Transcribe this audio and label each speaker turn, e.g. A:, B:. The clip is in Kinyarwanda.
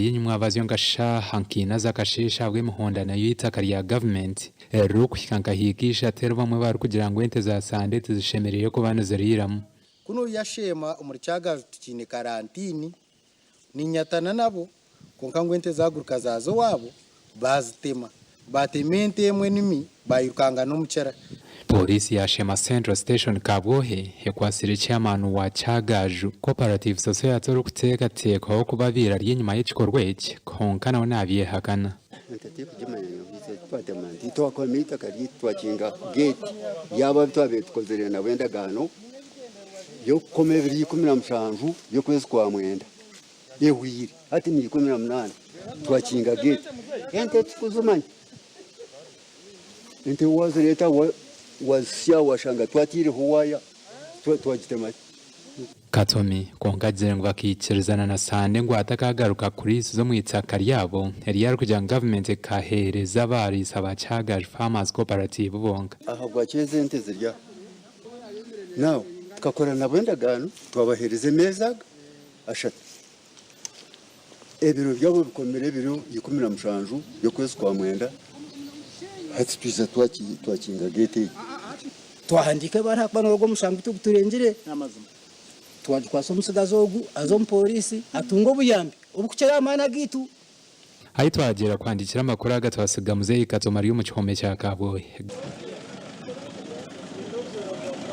A: Yinyuma vazion gasha hankina zakashesha bwe muhonda nayo itaka rya government rukwikanga higisha terwa mwe bari kugira ngo ente za sande tizishemereye ko bana zariramo
B: kuno ya SHEEMA umuricyaga tukine karantini ni nyatana nabo konka ngo ente zaguruka zazo wabo bazitema batemente mwe nimi bayirukanga no mucera.
A: Polisi ya SHEEMA Central Station Kabwohe hekwasire chairman wa Chagaju Cooperative Society rukuteka teko kubabira ry'inyuma y'ikikorwa iki konkana onabiye hakana
C: ente kujimanya bize batemire twakomita kari twakinga gate yaba twabetkozere na wenda gano yo komebiri 17 yo kwezi kwa mwenda yewiri ati ni 18 twakinga gate ente tukuzumanya ente wazireta wasya washanga twatire huwaya twagitema
A: Katomi kongajere ngo akikirizana na sande ngo atakagaruka kuri zo mu itaka ryabo yari yari kugira government kahereza abarisa Chagaju Farmers Cooperative bonga
C: ahabw'eitaka ente zirya nawo tukakora na bwenda gano twabahereze meza ashatu ebiro byabo bikomere biro 17 yo kwezi kwa mwenda hati twiza twakinga gate
D: twahandika barahakwana rwo mushangu tuturengire n'amazuma twajkwasa umusigazogu azo polisi atungo buyambi ubukukera amana gitu
A: Haitwa ajira kwandikira makuru agatwasiga muzeyi Katomari yo mu gihome cya Kabwohe.